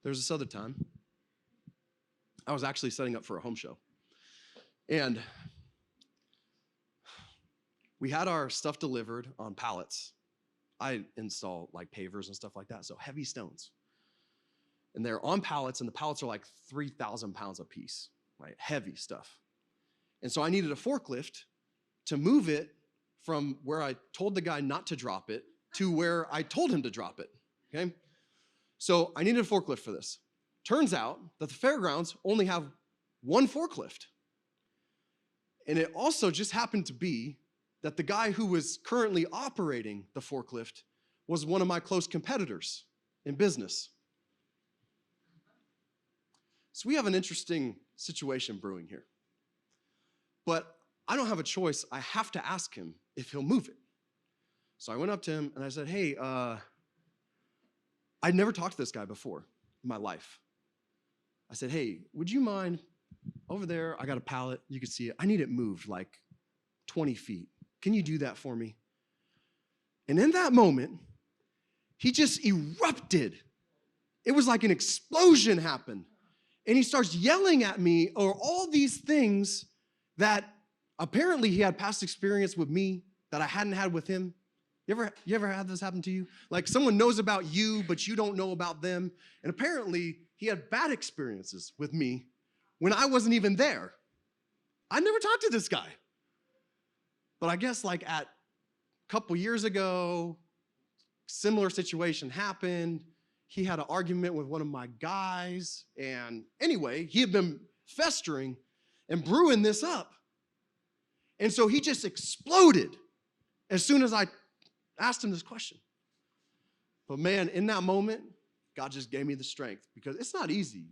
There's this other time. I was actually setting up for a home show. And we had our stuff delivered on pallets. I install like pavers and stuff like that, so heavy stones. And they're on pallets, and the pallets are like 3,000 pounds a piece, right? Heavy stuff. And so I needed a forklift to move it from where I told the guy not to drop it to where I told him to drop it, okay? So I needed a forklift for this. Turns out that the fairgrounds only have one forklift. And it also just happened to be that the guy who was currently operating the forklift was one of my close competitors in business. So we have an interesting situation brewing here. But I don't have a choice. I have to ask him if he'll move it. So I went up to him and I said, hey, I'd never talked to this guy before in my life. I said, hey, would you mind over there? I got a pallet. You can see it. I need it moved like 20 feet. Can you do that for me? And in that moment, he just erupted. It was like an explosion happened. And he starts yelling at me or all these things that apparently he had past experience with me that I hadn't had with him. You ever had this happen to you? Like someone knows about you, but you don't know about them. And apparently he had bad experiences with me when I wasn't even there. I never talked to this guy. But I guess like at a couple years ago, similar situation happened. He had an argument with one of my guys. And anyway, he had been festering and brewing this up. And so he just exploded as soon as I asked him this question. But man, in that moment, God just gave me the strength because it's not easy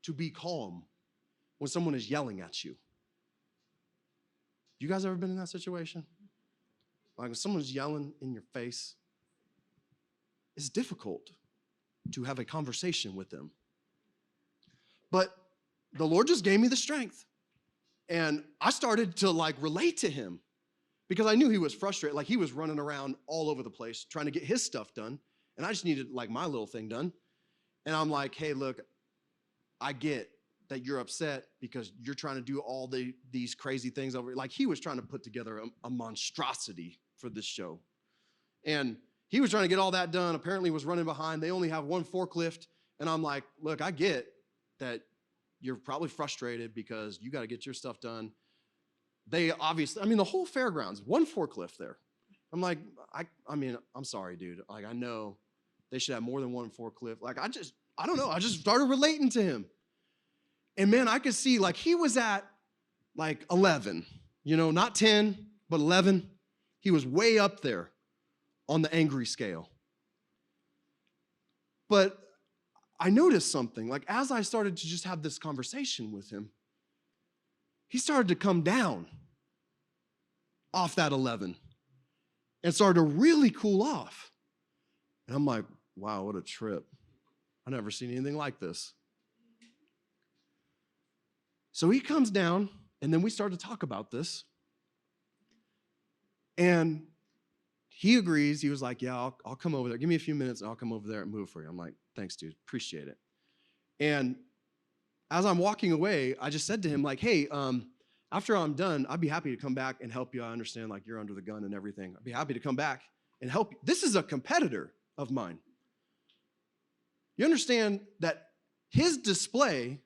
to be calm when someone is yelling at you. You guys ever been in that situation? Like when someone's yelling in your face, it's difficult to have a conversation with them. But the Lord just gave me the strength. And I started to like relate to him because I knew he was frustrated. Like he was running around all over the place trying to get his stuff done. And I just needed like my little thing done. And I'm like, hey, look, I get that you're upset because you're trying to do all these crazy things over. Like he was trying to put together a monstrosity for this show. And he was trying to get all that done. Apparently was running behind. They only have one forklift. And I'm like, look, I get that you're probably frustrated because you got to get your stuff done. They obviously, the whole fairgrounds, one forklift there. I'm like, I'm sorry, dude. Like, I know they should have more than one forklift. Like, I don't know. I just started relating to him. And man, I could see like he was at like 11, not 10, but 11. He was way up there on the angry scale. But I noticed something, like as I started to just have this conversation with him, he started to come down off that 11 and started to really cool off. And I'm like, wow, what a trip. I've never seen anything like this. So he comes down, and then we start to talk about this. And he agrees. He was like, yeah, I'll come over there. Give me a few minutes, and I'll come over there and move for you. I'm like, thanks, dude. Appreciate it. And as I'm walking away, I just said to him, like, hey, after I'm done, I'd be happy to come back and help you. I understand, like, you're under the gun and everything. I'd be happy to come back and help you. This is a competitor of mine. You understand that his display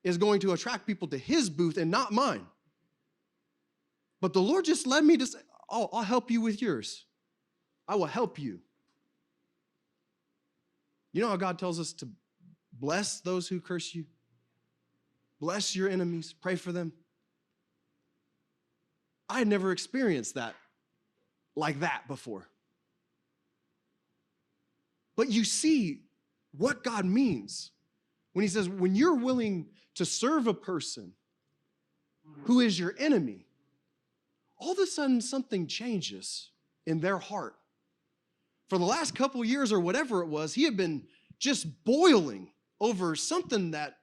is going to attract people to his booth and not mine. But the Lord just led me to say, oh, I'll help you with yours. I will help you. You know how God tells us to bless those who curse you? Bless your enemies. Pray for them. I had never experienced that like that before. But you see what God means when he says, when you're willing to serve a person who is your enemy, all of a sudden something changes in their heart. For the last couple of years or whatever it was, he had been just boiling over something that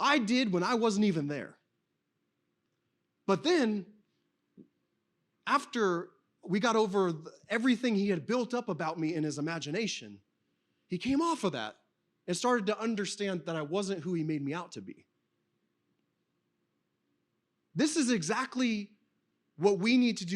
I did when I wasn't even there. But then, after we got over everything he had built up about me in his imagination, he came off of that and started to understand that I wasn't who he made me out to be. This is exactly what we need to do